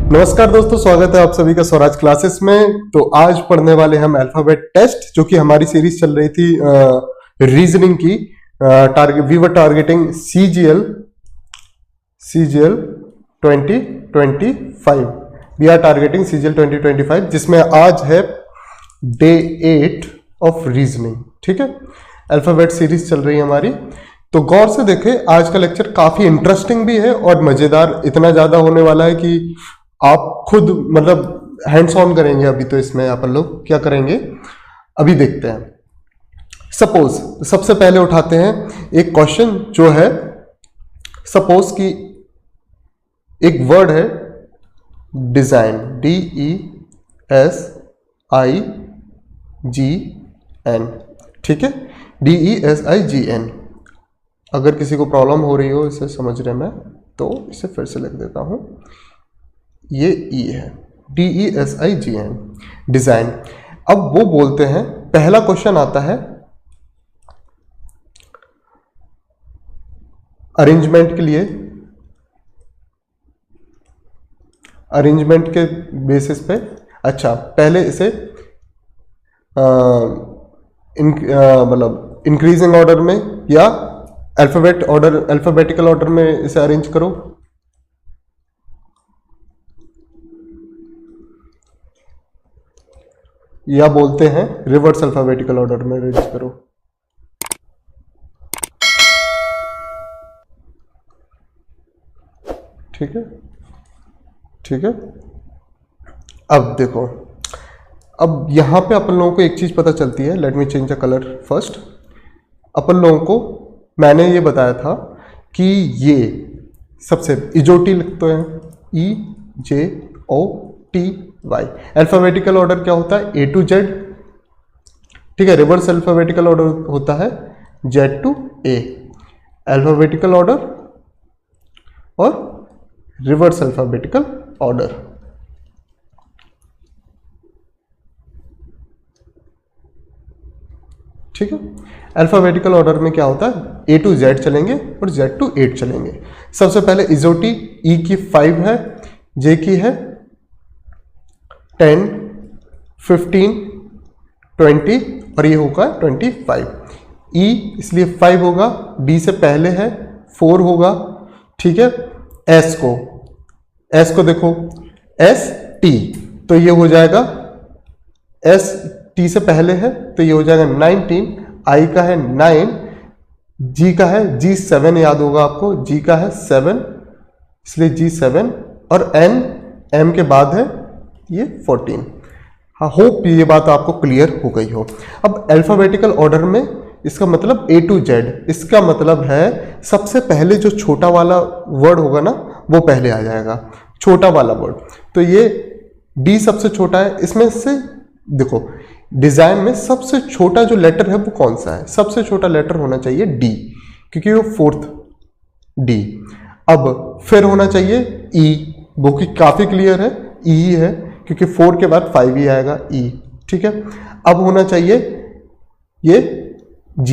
नमस्कार दोस्तों, स्वागत है आप सभी का स्वराज क्लासेस में। तो आज पढ़ने वाले हम अल्फाबेट टेस्ट, जो कि हमारी सीरीज चल रही थी रीजनिंग की। We were targeting CGL 2025। We are targeting CGL 2025, जिसमें आज है डे 8 ऑफ रीजनिंग। ठीक है, अल्फाबेट सीरीज चल रही है हमारी। तो गौर से देखें, आज का लेक्चर काफी इंटरेस्टिंग भी है और मजेदार इतना ज्यादा होने वाला है कि आप खुद मतलब हैंड्स ऑन करेंगे। अभी तो इसमें अपन लोग क्या करेंगे, अभी देखते हैं। सपोज सबसे पहले उठाते हैं एक क्वेश्चन जो है, सपोज कि एक वर्ड है डिजाइन, DESIGN। ठीक है, DESIGN। अगर किसी को प्रॉब्लम हो रही हो इसे समझने में तो इसे फिर से लिख देता हूं। ये E है, DESIGN, डिजाइन। अब वो बोलते हैं, पहला क्वेश्चन आता है अरेंजमेंट के लिए, अरेंजमेंट के बेसिस पे। अच्छा, पहले इसे मतलब इंक्रीजिंग ऑर्डर में या अल्फाबेटिकल ऑर्डर में इसे अरेंज करो। या बोलते हैं रिवर्स अल्फाबेटिकल ऑर्डर में अरेंज करो। ठीक है, ठीक है। अब देखो, अब यहां पे अपन लोगों को एक चीज पता चलती है। Let me change the colour first. अपन लोगों को मैंने ये बताया था कि ये सबसे इजोटी लिखते हैं, EJOTY। अल्फाबेटिकल ऑर्डर क्या होता है, A to Z। ठीक है, रिवर्स अल्फाबेटिकल ऑर्डर होता है Z to A। Alphabetical order और रिवर्स अल्फाबेटिकल ऑर्डर। ठीक है, अल्फाबेटिकल ऑर्डर में क्या होता है, A to Z चलेंगे और Z to 8 चलेंगे। सबसे पहले इजोटी, E की 5 है, J की है 10, 15, 20 और ये होगा 25। E इसलिए 5 होगा, D से पहले है 4 होगा। ठीक है, S को देखो ST, तो ये हो जाएगा, S T से पहले है तो ये हो जाएगा 19। I का है 9, G का है G7, याद होगा आपको, G का है 7 इसलिए G7, और M के बाद है ये 14। हाँ, होप ये बात आपको क्लियर हो गई हो। अब अल्फाबेटिकल ऑर्डर में इसका मतलब A to Z, इसका मतलब है सबसे पहले जो छोटा वाला वर्ड होगा ना वो पहले आ जाएगा, छोटा वाला वर्ड। तो ये D सबसे छोटा है। इसमें से देखो, डिजाइन में सबसे छोटा जो लेटर है वो कौन सा है, सबसे छोटा लेटर होना चाहिए D, क्योंकि वो 4th D। अब फिर होना चाहिए E, वो कि काफी क्लियर है, E है क्योंकि 4 के बाद 5 ही आएगा, E। ठीक है, अब होना चाहिए ये G,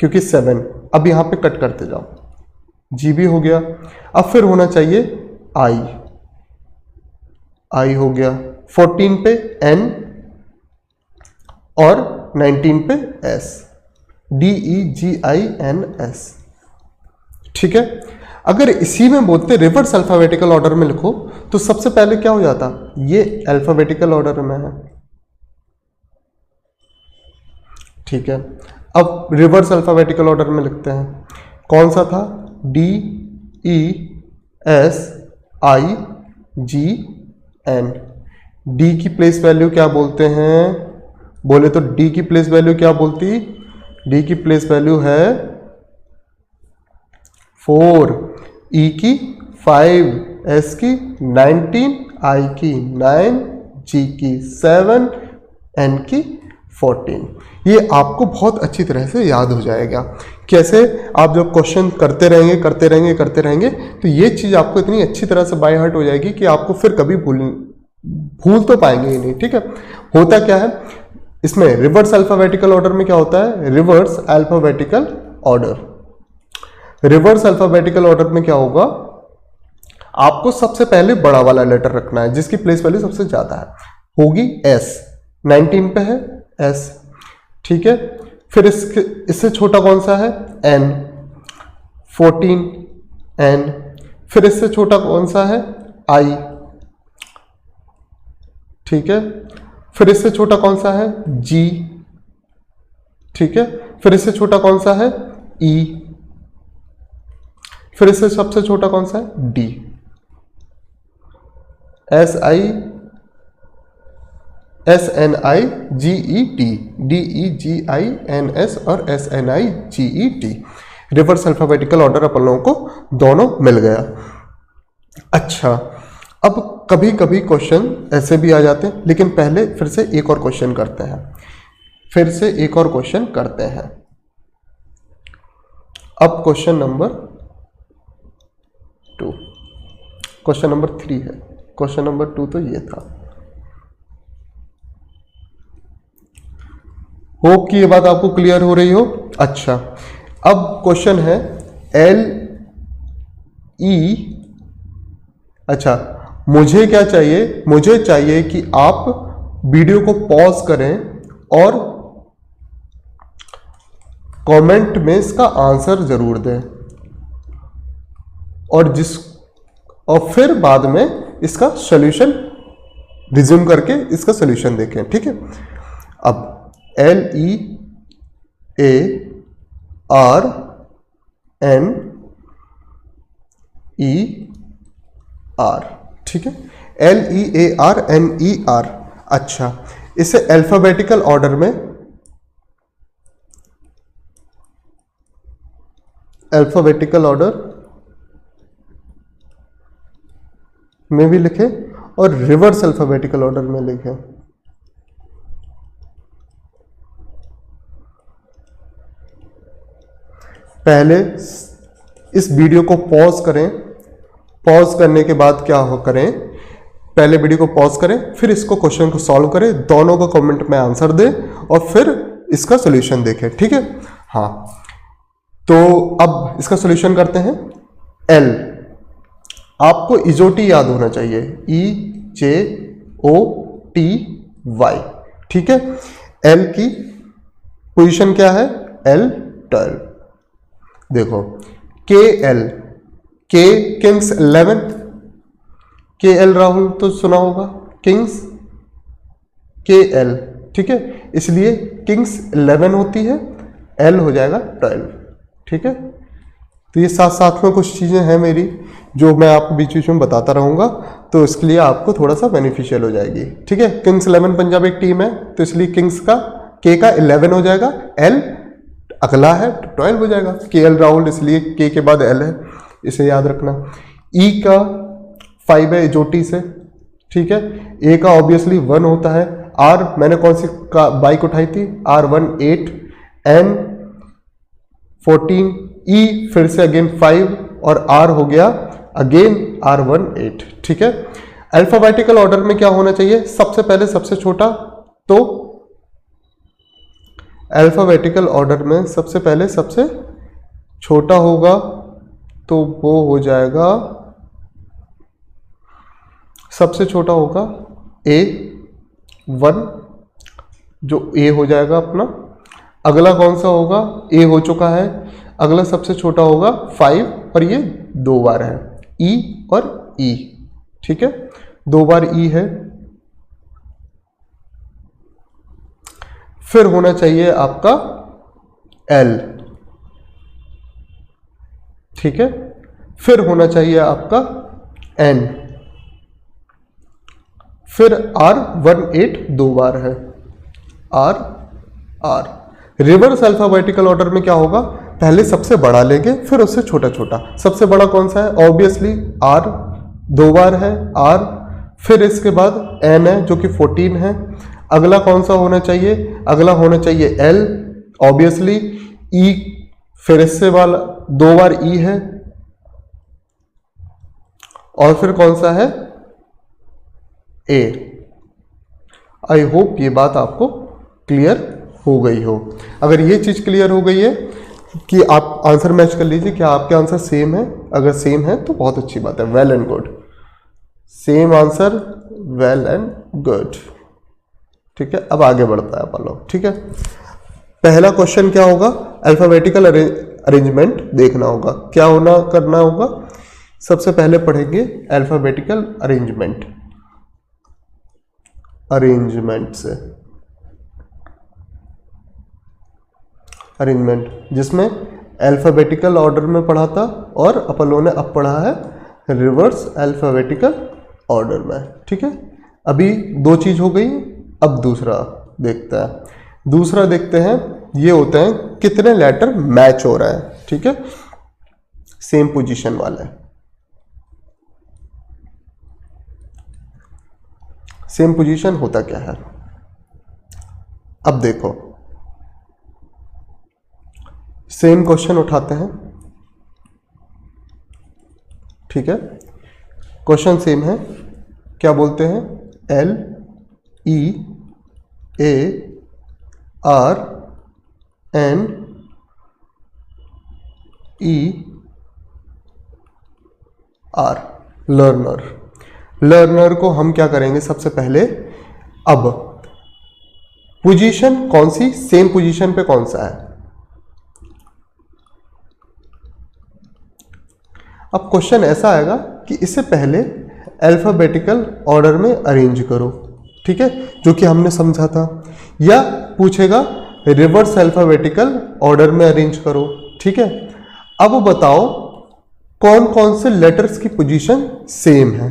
क्योंकि 7। अब यहां पे कट करते जाओ, G भी हो गया। अब फिर होना चाहिए I हो गया, 14 पे N और 19 पे S, DEGINS। ठीक है, अगर इसी में बोलते रिवर्स अल्फाबेटिकल ऑर्डर में लिखो तो सबसे पहले क्या हो जाता, ये अल्फाबेटिकल ऑर्डर में है। ठीक है, अब रिवर्स अल्फाबेटिकल ऑर्डर में लिखते हैं, कौन सा था, DESIGN। D की प्लेस वैल्यू क्या बोलते हैं, बोले तो D की प्लेस वैल्यू क्या बोलती, D की प्लेस वैल्यू है 4, E की 5, S की 19, I की 9, G की 7, N की 14। ये आपको बहुत अच्छी तरह से याद हो जाएगा। कैसे, आप जब क्वेश्चन करते रहेंगे तो ये चीज आपको इतनी अच्छी तरह से बाय हार्ट हो जाएगी कि आपको फिर कभी भूल तो पाएंगे ही नहीं। ठीक है, होता क्या है इसमें, रिवर्स अल्फाबेटिकल ऑर्डर में क्या होता है, रिवर्स अल्फाबेटिकल ऑर्डर में क्या होगा, आपको सबसे पहले बड़ा वाला लेटर रखना है जिसकी प्लेस वैल्यू सबसे ज्यादा है, होगी S, 19 पे है S, ठीक है। फिर इससे छोटा कौन सा है, N, 14 N। फिर इससे छोटा कौन सा है, I, ठीक है। फिर इससे छोटा कौन सा है, G, ठीक है। फिर इससे छोटा कौन सा है, E। फिर इससे सबसे छोटा कौन सा है, D। SNIGET, DEGINS और SNIGET। रिवर्स अल्फाबेटिकल ऑर्डर अपन लोगों को दोनों मिल गया। अच्छा, अब कभी कभी क्वेश्चन ऐसे भी आ जाते हैं, लेकिन पहले फिर से एक और क्वेश्चन करते हैं, अब क्वेश्चन नंबर 2, क्वेश्चन नंबर 3 है, क्वेश्चन नंबर 2 तो ये था। होप कि ये बात आपको क्लियर हो रही हो। अच्छा, अब क्वेश्चन है अच्छा, मुझे क्या चाहिए, मुझे चाहिए कि आप वीडियो को पॉज करें और कमेंट में इसका आंसर जरूर दें, और फिर बाद में इसका सॉल्यूशन रिज्यूम करके इसका सॉल्यूशन देखें, ठीक है। अब LEARNER, ठीक है, LEARNER। अच्छा, इसे अल्फाबेटिकल ऑर्डर में भी लिखें और रिवर्स अल्फाबेटिकल ऑर्डर में लिखें। पहले इस वीडियो को पॉज करें, पॉज करने के बाद क्या हो करें, पहले वीडियो को पॉज करें, फिर इसको क्वेश्चन को सॉल्व करें, दोनों को कमेंट में आंसर दें और फिर इसका सॉल्यूशन देखें, ठीक है। हाँ, तो अब इसका सॉल्यूशन करते हैं। L, आपको इजोटी याद होना चाहिए, EJOTY, ठीक है। L की पोजीशन क्या है, L12। देखो KL, K Kings 11, KL Rahul तो सुना होगा, किंग्स KL, ठीक है, इसलिए किंग्स 11 होती है, L हो जाएगा 12, ठीक है। तो ये साथ साथ में कुछ चीज़ें हैं मेरी जो मैं आपको बीच बीच में बताता रहूँगा, तो इसके लिए आपको थोड़ा सा बेनिफिशियल हो जाएगी, ठीक है। किंग्स 11 पंजाब एक टीम है, तो इसलिए किंग्स का K का 11 हो जाएगा, L अगला है 12 हो जाएगा, KL राहुल, इसलिए K के बाद L है, इसे याद रखना। E का 5 है इजोटी से, ठीक है। A का ऑब्वियसली 1 होता है। R मैंने कौन सी का बाइक उठाई थी, R1 8, N 14, E फिर से अगेन 5 और R हो गया अगेन R1 8, ठीक है। अल्फाबेटिकल ऑर्डर में क्या होना चाहिए, सबसे पहले सबसे छोटा, तो अल्फाबेटिकल ऑर्डर में सबसे पहले सबसे छोटा होगा तो वो हो जाएगा, सबसे छोटा होगा A1, जो A हो जाएगा अपना। अगला कौन सा होगा, A हो चुका है, अगला सबसे छोटा होगा 5 और ये 2 बार है, E और E, ठीक है, 2 बार E है। फिर होना चाहिए आपका L, ठीक है। फिर होना चाहिए आपका N, फिर R18 2 बार है, R। रिवर्स अल्फाबेटिकल ऑर्डर में क्या होगा, पहले सबसे बड़ा लेंगे फिर उससे छोटा छोटा। सबसे बड़ा कौन सा है, ऑब्वियसली R 2 बार है, R। फिर इसके बाद N है जो कि 14 है। अगला कौन सा होना चाहिए, अगला होना चाहिए L, ऑब्वियसली। E फिर इससे वाला 2 बार E है, और फिर कौन सा है, A। आई होप ये बात आपको क्लियर हो गई हो। अगर ये चीज क्लियर हो गई है कि आप आंसर मैच कर लीजिए, क्या आपके आंसर सेम है अगर सेम है तो बहुत अच्छी बात है, well and good, same answer, well and good. ठीक है, अब आगे बढ़ता है अपन लोग। ठीक है, पहला क्वेश्चन क्या होगा, अल्फाबेटिकल अरेंजमेंट देखना होगा। क्या होना करना होगा, सबसे पहले पढ़ेंगे अल्फाबेटिकल अरेंजमेंट, अरेंजमेंट से अरेंजमेंट, जिसमें अल्फाबेटिकल ऑर्डर में पढ़ा था और अपन लोगों ने अब पढ़ा है रिवर्स अल्फाबेटिकल ऑर्डर में। ठीक है, अभी दो चीज हो गई, अब दूसरा देखते हैं। दूसरा देखते हैं, ये होते हैं कितने लेटर मैच हो रहे हैं। ठीक है, सेम पोजीशन वाले, सेम पोजीशन होता क्या है, अब देखो सेम क्वेश्चन उठाते हैं। ठीक है, क्वेश्चन सेम है, क्या बोलते हैं, L E A R N E R, learner. Learner को हम क्या करेंगे, सबसे पहले अब पोजीशन कौन सी, सेम पोजीशन पे कौन सा है। अब क्वेश्चन ऐसा आएगा कि इससे पहले अल्फाबेटिकल ऑर्डर में अरेंज करो। ठीक है, जो कि हमने समझा था, या पूछेगा रिवर्स अल्फाबेटिकल ऑर्डर में अरेंज करो। ठीक है, अब बताओ कौन कौन से लेटर्स की पोजीशन सेम है।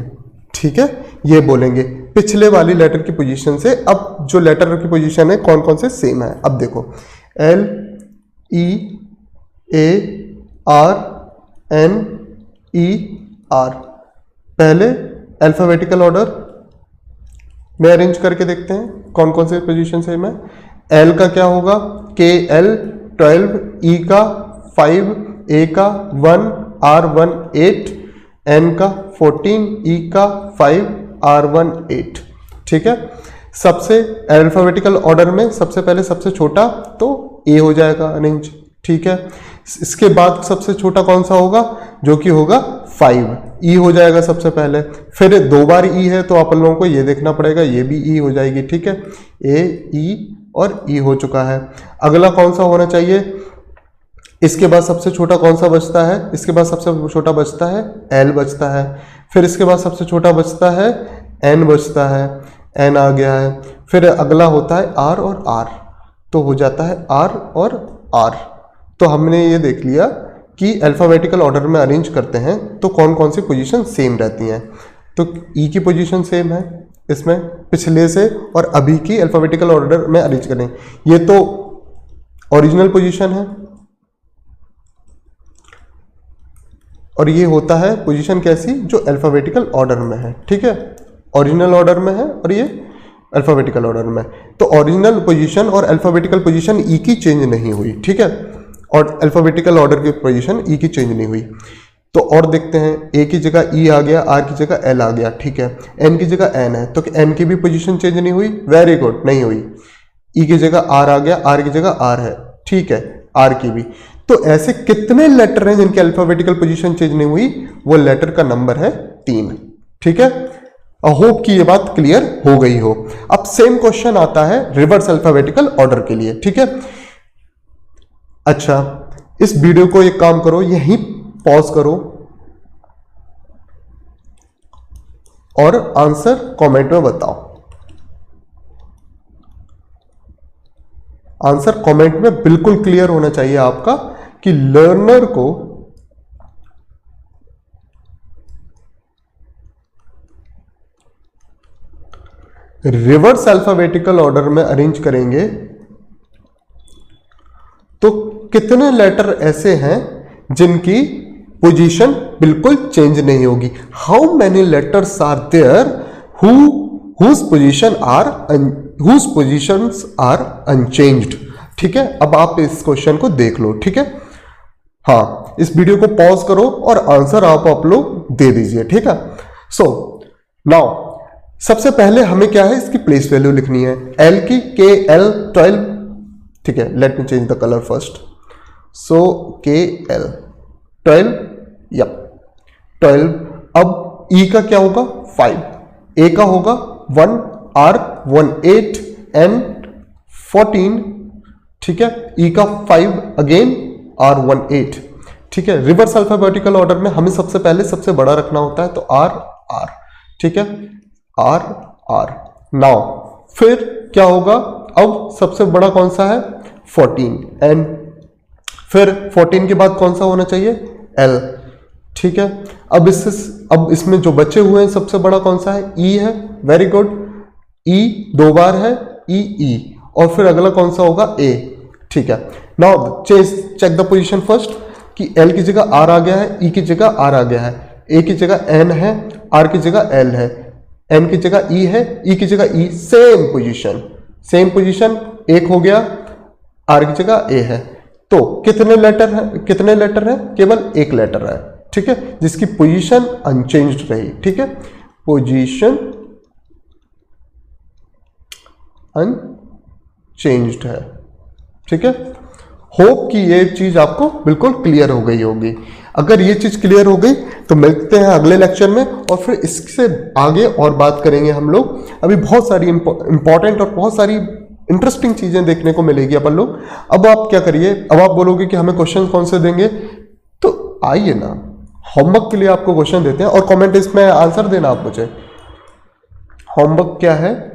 ठीक है, ये बोलेंगे पिछले वाली लेटर की पोजीशन से अब जो लेटर की पोजीशन है कौन कौन से सेम है। अब देखो L E A R N E R, पहले अल्फाबेटिकल ऑर्डर में अरेंज करके देखते हैं कौन कौन से पोजीशन सेम है। L का क्या होगा, K L 12, E का 5, A का 1, R1 8, N का 14, E का 5, R1 8। ठीक है, सबसे अल्फाबेटिकल ऑर्डर में सबसे पहले सबसे छोटा तो A हो जाएगा अरेंज। ठीक है, इसके बाद सबसे छोटा कौन सा होगा, जो कि होगा 5, E हो जाएगा सबसे पहले। फिर दो बार E है तो आप लोगों को ये देखना पड़ेगा, ये भी E हो जाएगी। ठीक है, A E और E हो चुका है। अगला कौन सा होना चाहिए, इसके बाद सबसे छोटा कौन सा बचता है, इसके बाद सबसे छोटा बचता है L बचता है। फिर इसके बाद सबसे छोटा बचता है N बचता है, N आ गया है। फिर अगला होता है R और R, तो हो जाता है R और R। तो हमने ये देख लिया कि अल्फाबेटिकल ऑर्डर में अरेंज करते हैं तो कौन कौन सी पोजीशन सेम रहती हैं। तो E की पोजीशन सेम है इसमें पिछले से, और अभी की अल्फाबेटिकल ऑर्डर में अरेंज करें, ये तो ओरिजिनल पोजीशन है और ये होता है पोजीशन कैसी, जो अल्फाबेटिकल ऑर्डर में है। ठीक है, ओरिजिनल ऑर्डर में है और ये अल्फाबेटिकल ऑर्डर में। तो ओरिजिनल पोजीशन और अल्फाबेटिकल पोजीशन E की चेंज नहीं हुई। ठीक है, और अल्फाबेटिकल ऑर्डर की पोजीशन E की चेंज नहीं हुई। तो और देखते हैं, A की जगह E आ गया, R की जगह L आ गया। ठीक है, N की जगह N है, तो N की भी पोजीशन चेंज नहीं हुई, वेरी गुड, नहीं हुई। E की जगह R आ गया, R की जगह R है। ठीक है, R की भी। तो ऐसे कितने लेटर हैं जिनकी अल्फाबेटिकल पोजीशन चेंज नहीं हुई, वो लेटर का नंबर है 3। ठीक है, आई होप कि ये बात क्लियर हो गई हो। अब सेम क्वेश्चन आता है रिवर्स अल्फाबेटिकल ऑर्डर के लिए। ठीक है, अच्छा इस वीडियो को एक काम करो, यहीं पॉज करो और आंसर कमेंट में बताओ। आंसर कमेंट में बिल्कुल क्लियर होना चाहिए आपका कि लर्नर को रिवर्स अल्फाबेटिकल ऑर्डर में अरेंज करेंगे तो कितने लेटर ऐसे हैं जिनकी पोजीशन बिल्कुल चेंज नहीं होगी। How many letters are there whose positions are unchanged. ठीक है, अब आप इस क्वेश्चन को देख लो। ठीक है, हाँ इस वीडियो को पॉज करो और आंसर आप लोग दे दीजिए। ठीक है, सो नाउ सबसे पहले हमें क्या है, इसकी प्लेस वैल्यू लिखनी है। L की KL 12। ठीक है, let me change the colour first. So KL 12, yup 12। अब ई का क्या होगा 5, ए का होगा 1, आर 1 8 एन 14, ठीक है। ई का 5 अगेन, आर 1 8, ठीक है। रिवर्स अल्फाबेटिकल ऑर्डर में हमें सबसे पहले सबसे बड़ा रखना होता है, तो आर आर, ठीक है, आर आर। नाउ फिर क्या होगा, अब सबसे बड़ा कौन सा है 14 एन, फिर 14 के बाद कौन सा होना चाहिए एल, ठीक है। अब इसमें जो बचे हुए हैं सबसे बड़ा कौन सा है ई है, वेरी गुड, ई 2 बार है ई, और फिर अगला कौन सा होगा ए, ठीक है। Now check the position first कि एल की जगह आर आ गया है, ई की जगह आर आ गया है, ए की जगह एन है, आर की जगह एल है, एन की जगह ई है, ई की जगह ई, सेम पोजीशन एक हो गया, आर की जगह ए है। तो कितने लेटर है, केवल एक लेटर है, ठीक है, जिसकी पोजीशन अनचेंज्ड रही, ठीक है, पोजीशन अनचेंज्ड है, ठीक है। होप कि ये चीज आपको बिल्कुल क्लियर हो गई होगी। अगर ये चीज क्लियर हो गई तो मिलते हैं अगले लेक्चर में, और फिर इससे आगे और बात करेंगे हम लोग। अभी बहुत सारी इंपॉर्टेंट और बहुत सारी इंटरेस्टिंग चीजें देखने को मिलेगी अपन लोग। अब आप क्या करिए, अब आप बोलोगे कि हमें क्वेश्चन कौन से देंगे, तो आइए ना होमवर्क के लिए आपको क्वेश्चन देते हैं और कमेंट इसमें आंसर देना आप मुझे। होमवर्क क्या है,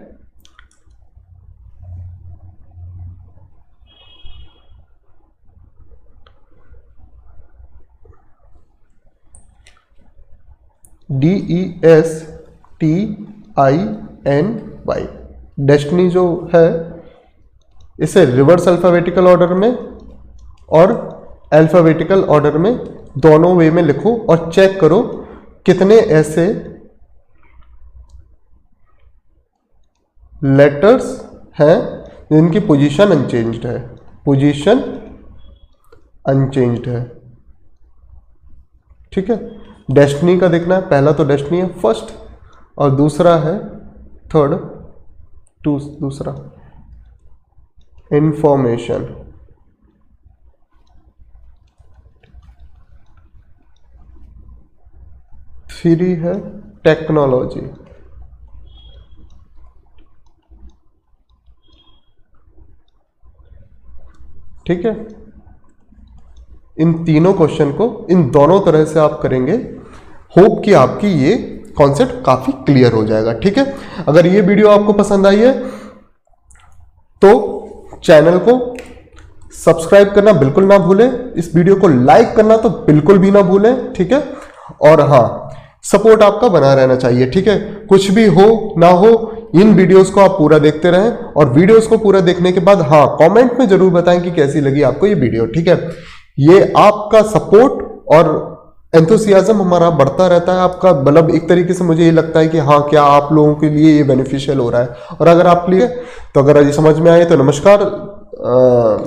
DESTINY, डेस्टिनी जो है इसे रिवर्स अल्फाबेटिकल ऑर्डर में और अल्फाबेटिकल ऑर्डर में दोनों वे में लिखो और चेक करो कितने ऐसे लेटर्स हैं जिनकी पोजीशन अनचेंज्ड है, ठीक है। डेस्टिनी का देखना है, पहला तो डेस्टिनी है फर्स्ट, और दूसरा है थर्ड, दूसरा इंफॉर्मेशन, थ्री है टेक्नोलॉजी, ठीक है। इन तीनों क्वेश्चन को इन दोनों तरह से आप करेंगे, होप कि आपकी ये कॉन्सेप्ट काफी क्लियर हो जाएगा, ठीक है। अगर ये वीडियो आपको पसंद आई है तो चैनल को सब्सक्राइब करना बिल्कुल ना भूलें, इस वीडियो को लाइक करना तो बिल्कुल भी ना भूलें, ठीक है। और हाँ, सपोर्ट आपका बना रहना चाहिए, ठीक है। कुछ भी हो ना हो, इन वीडियोस को आप पूरा देखते रहें, और वीडियोस को पूरा देखने के बाद हाँ कमेंट में जरूर बताएं कि कैसी लगी आपको ये वीडियो, ठीक है। ये आपका सपोर्ट और एंथुसियाज्म हमारा बढ़ता रहता है, आपका मतलब एक तरीके से मुझे ये लगता है कि हाँ क्या आप लोगों के लिए ये बेनिफिशियल हो रहा है। और अगर आप लिए तो अगर ये समझ में आए तो नमस्कार,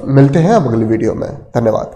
मिलते हैं अब अगली वीडियो में, धन्यवाद।